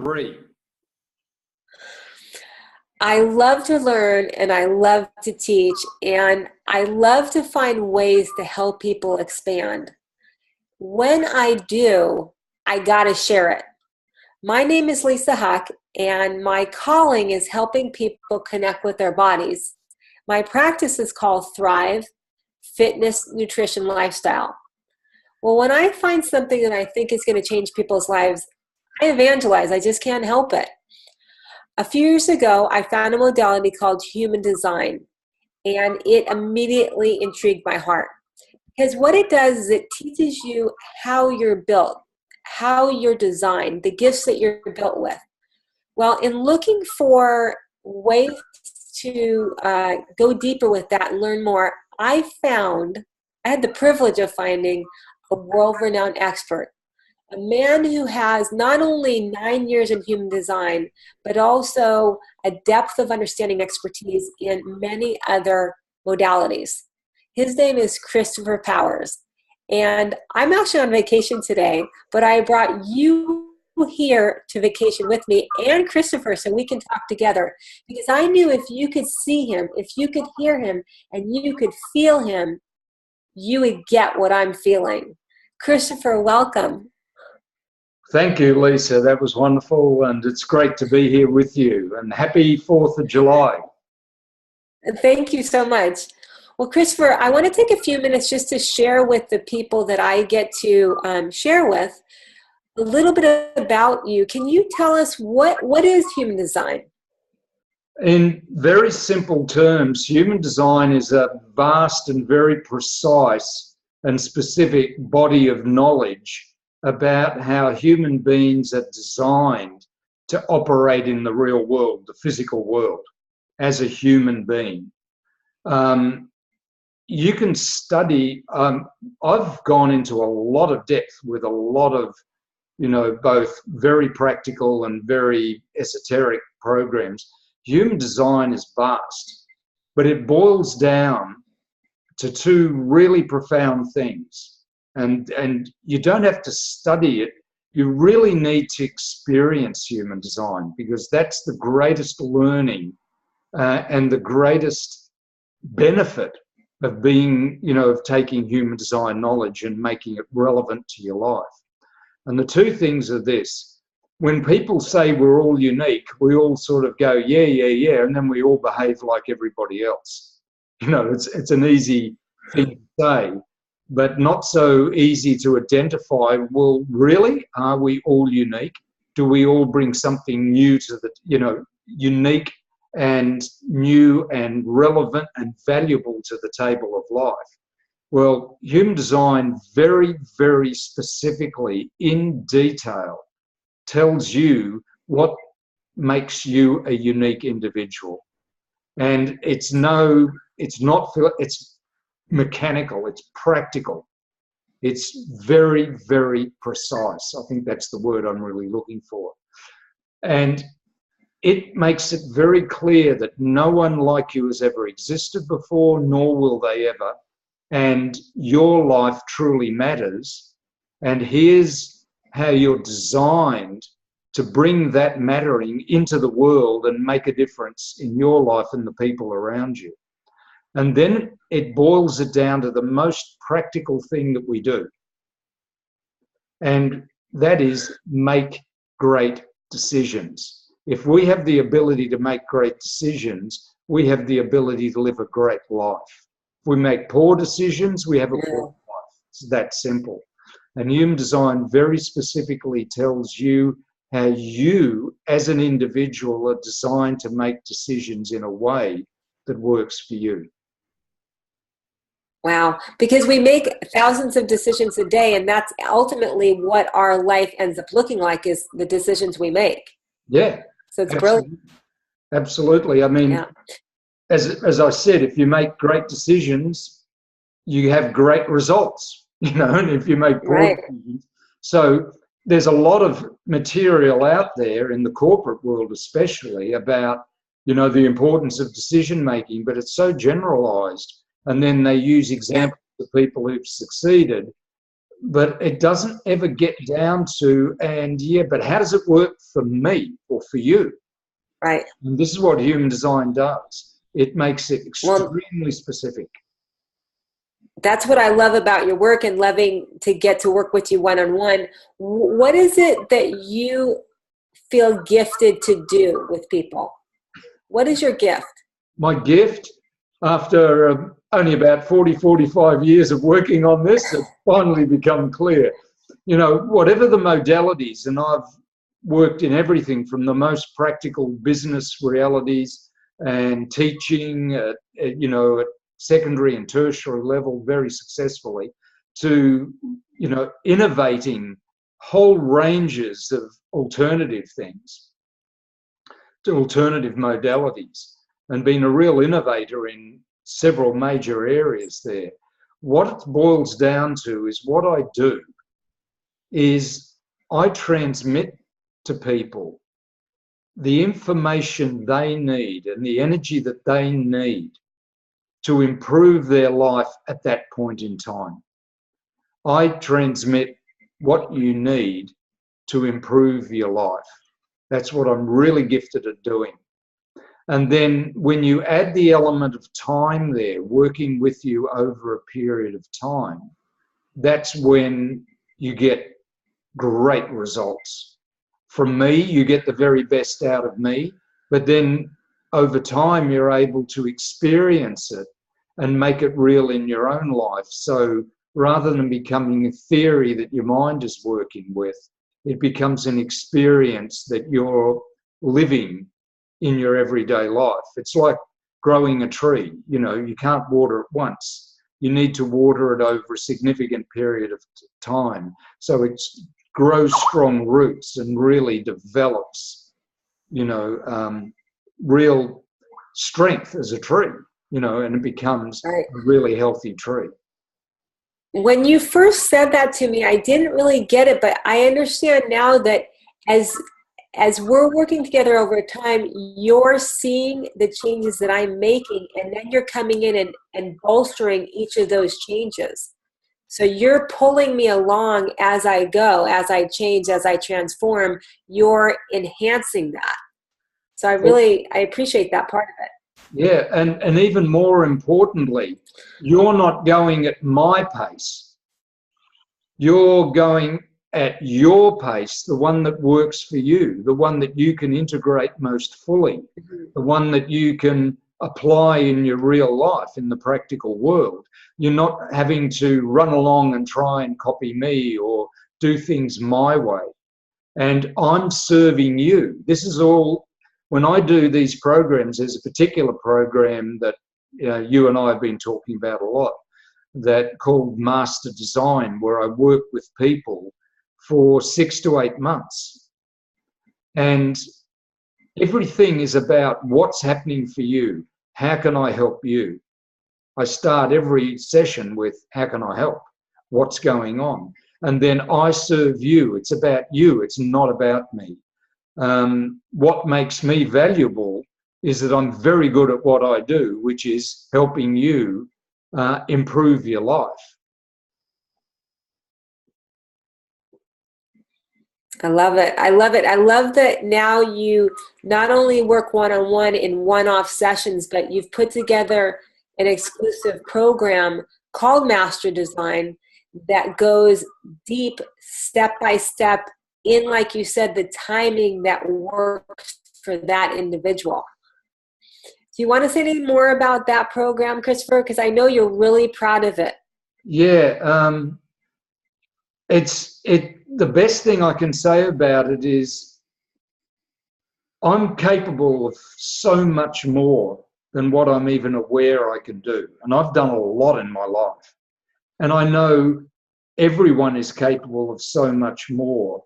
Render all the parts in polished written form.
3. I love to learn and I love to teach, and I love to find ways to help people expand. When I do, I gotta share it. My name is Lisa Huck, and my calling is helping people connect with their bodies. My practice is called Thrive Fitness, Nutrition, Lifestyle. Well, when I find something that I think is going to change people's lives, I evangelize. I just can't help it. A few years ago, I found a modality called human design, and it immediately intrigued my heart. Because what it does is it teaches you how you're built, how you're designed, the gifts that you're built with. Well, in looking for ways to go deeper with that and learn more, I had the privilege of finding a world-renowned expert, a man who has not only 9 years in human design, but also a depth of understanding expertise in many other modalities. His name is Christopher Powers. And I'm actually on vacation today, but I brought you here to vacation with me and Christopher so we can talk together, because I knew if you could see him, if you could hear him, and you could feel him, you would get what I'm feeling. Christopher, welcome. Thank you, Lisa. That was wonderful, and it's great to be here with you. And happy 4th of July. Thank you so much. Well, Christopher, I want to take a few minutes just to share with the people that I get to share with a little bit about you. Can you tell us what is human design? In very simple terms, human design is a vast and very precise and specific body of knowledge about how human beings are designed to operate in the real world, the physical world, as a human being. You can study, I've gone into a lot of depth with a lot of, both very practical and very esoteric programs. Human design is vast, but it boils down to 2 really profound things. And you don't have to study it. You really need to experience human design, because that's the greatest learning and the greatest benefit of being, of taking human design knowledge and making it relevant to your life. And the 2 things are this. When people say we're all unique, we all sort of go, yeah, and then we all behave like everybody else. It's an easy thing to say, but not so easy to identify. Well, really, are we all unique? Do we all bring something new to the, unique and new and relevant and valuable to the table of life? Well, human design very, very specifically, in detail, tells you what makes you a unique individual. And it's mechanical, it's practical. It's very, very precise. I think that's the word I'm really looking for. And it makes it very clear that no one like you has ever existed before, nor will they ever. And your life truly matters. And here's how you're designed to bring that mattering into the world and make a difference in your life and the people around you. And then it boils it down to the most practical thing that we do. And that is make great decisions. If we have the ability to make great decisions, we have the ability to live a great life. If we make poor decisions, we have a poor life. It's that simple. And human design very specifically tells you how you, as an individual, are designed to make decisions in a way that works for you. Wow, because we make thousands of decisions a day, and that's ultimately what our life ends up looking like, is the decisions we make. Yeah. So it's brilliant. Absolutely. I mean, as I said, if you make great decisions, you have great results, and if you make poor decisions. So there's a lot of material out there in the corporate world, especially about, the importance of decision making, but it's so generalized. And then they use examples of people who've succeeded but it doesn't ever get down to, and yeah, but how does it work for me or for you? Right. And this is what human design does. It makes it Well, extremely specific. that's what I love about your work and loving to get to work with you one-on-one. What is it that you feel gifted to do with people? What is your gift? My gift, after only about 40, 45 years of working on this, it's finally become clear. You know, whatever the modalities, and I've worked in everything from the most practical business realities and teaching, you know, at secondary and tertiary level very successfully, to, you know, innovating whole ranges of alternative things, to alternative modalities, and being a real innovator in several major areas there. What it boils down to is what I do is I transmit to people the information they need and the energy that they need to improve their life at that point in time. I transmit what you need to improve your life. That's what I'm really gifted at doing. And then when you add the element of time there, working with you over a period of time, that's when you get great results. From me, you get the very best out of me, but then over time, you're able to experience it and make it real in your own life. So rather than becoming a theory that your mind is working with, it becomes an experience that you're living in your everyday life. It's like growing a tree. You know, you can't water it once. You need to water it over a significant period of time so it grows strong roots and really develops, you know, real strength as a tree, you know, and it becomes Right. a really healthy tree. When you first said that to me, I didn't really get it, but I understand now that as we're working together over time, you're seeing the changes that I'm making, and then you're coming in and bolstering each of those changes. So you're pulling me along as I go, as I change, as I transform, you're enhancing that. So I appreciate that part of it. Yeah, and even more importantly, you're not going at my pace. You're going at your pace, the one that works for you, the one that you can integrate most fully, the one that you can apply in your real life, in the practical world. You're not having to run along and try and copy me or do things my way. And I'm serving you. This is all, when I do these programs, there's a particular program that you and I have been talking about a lot, that called MasterDesign, where I work with people for 6 to 8 months. And everything is about what's happening for you. How can I help you? I start every session with, how can I help? What's going on? And then I serve you. It's about you. It's not about me. What makes me valuable is that I'm very good at what I do, which is helping you improve your life. I love it. I love it. I love that now you not only work one-on-one in one-off sessions, but you've put together an exclusive program called MasterDesign that goes deep, step by step, in, like you said, the timing that works for that individual. Do you want to say anything more about that program, Christopher? Because I know you're really proud of it. Yeah, the best thing I can say about it is I'm capable of so much more than what I'm even aware I can do. And I've done a lot in my life. And I know everyone is capable of so much more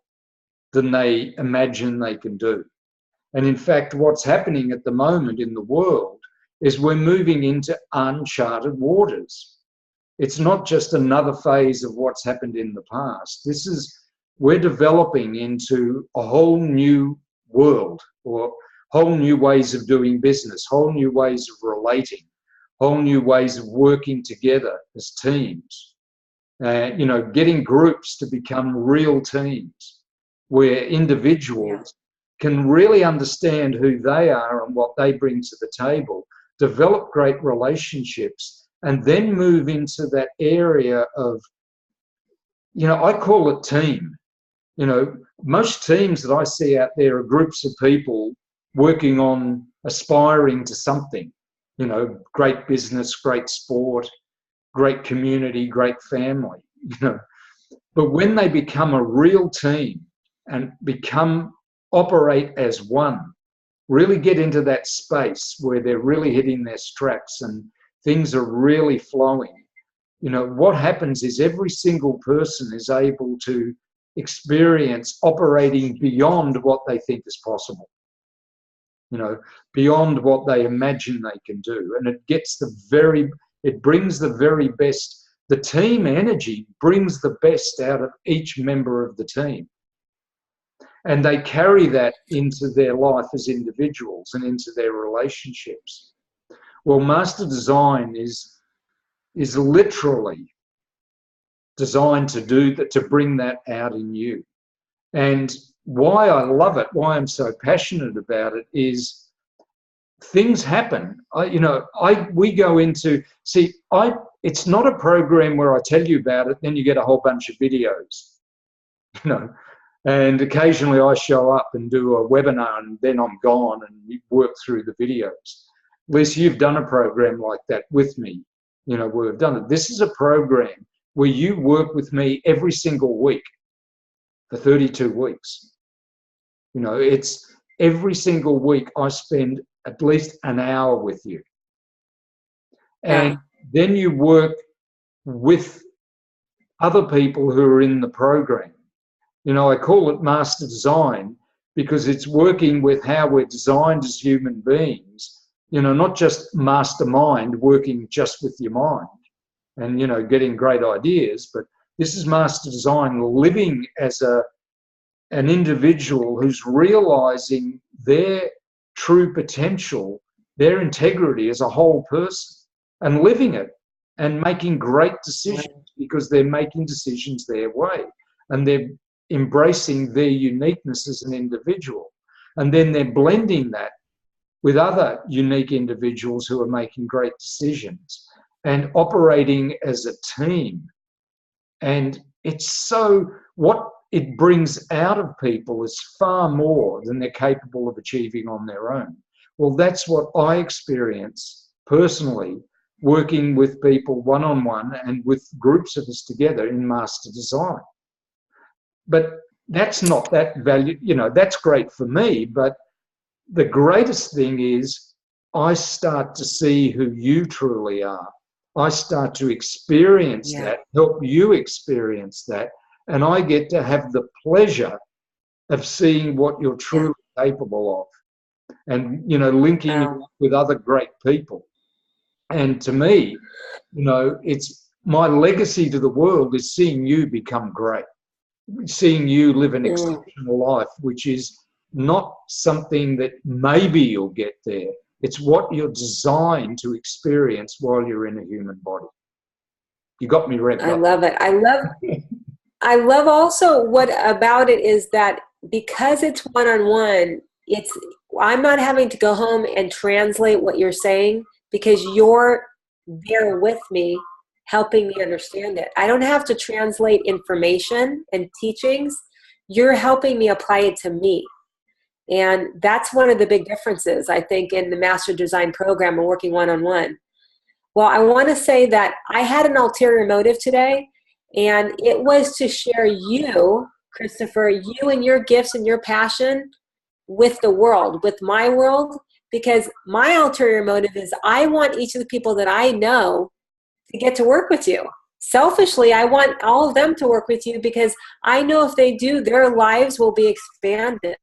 than they imagine they can do. And in fact, what's happening at the moment in the world is we're moving into uncharted waters. It's not just another phase of what's happened in the past. We're developing into a whole new world, or whole new ways of doing business, whole new ways of relating, whole new ways of working together as teams. you know, getting groups to become real teams where individuals can really understand who they are and what they bring to the table, develop great relationships, and then move into that area of, you know, I call it team. You know, most teams that I see out there are groups of people working on aspiring to something, you know, great business, great sport, great community, great family, you know. But when they become a real team and operate as one, really get into that space where they're really hitting their straps and things are really flowing, you know, what happens is every single person is able to experience operating beyond what they think is possible, you know, beyond what they imagine they can do. And it brings the very best. The team energy brings the best out of each member of the team. And they carry that into their life as individuals and into their relationships. Well, Master Design is literally designed to do that, to bring that out in you. And why I love it, why I'm so passionate about it, is things happen. We go into, it's not a program where I tell you about it, then you get a whole bunch of videos, you know, and occasionally I show up and do a webinar and then I'm gone and you work through the videos. Liz, you've done a program like that with me, you know, we've done it. This is a program where you work with me every single week for 32 weeks. You know, it's every single week I spend at least an hour with you. And then you work with other people who are in the program. You know, I call it Master Design because it's working with how we're designed as human beings, you know, not just mastermind, working just with your mind and, you know, getting great ideas, but this is Master Design living as an individual who's realizing their true potential, their integrity as a whole person, and living it and making great decisions because they're making decisions their way and they're embracing their uniqueness as an individual. And then they're blending that with other unique individuals who are making great decisions and operating as a team. And it's so, what it brings out of people is far more than they're capable of achieving on their own. Well, that's what I experience personally, working with people one-on-one and with groups of us together in Master Design. But that's not that value, you know, that's great for me, but the greatest thing is I start to see who you truly are. I start to experience that, help you experience that, and I get to have the pleasure of seeing what you're truly capable of and, you know, linking you up with other great people. And to me, you know, it's my legacy to the world is seeing you become great, seeing you live an exceptional life, which is not something that maybe you'll get there. It's what you're designed to experience while you're in a human body. You got me revved up. I love it. I love also what about it is that because it's one-on-one, I'm not having to go home and translate what you're saying because you're there with me, helping me understand it. I don't have to translate information and teachings. You're helping me apply it to me. And that's one of the big differences, I think, in the Master Design program and working one-on-one. Well, I want to say that I had an ulterior motive today, and it was to share you, Christopher, you and your gifts and your passion with the world, with my world, because my ulterior motive is I want each of the people that I know to get to work with you. Selfishly, I want all of them to work with you because I know if they do, their lives will be expanded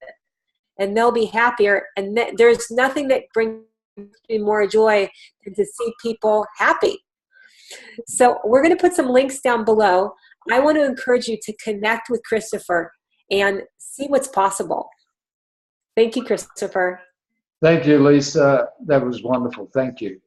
and they'll be happier. And there's nothing that brings me more joy than to see people happy. So we're going to put some links down below. I want to encourage you to connect with Christopher and see what's possible. Thank you, Christopher. Thank you, Lisa. That was wonderful. Thank you.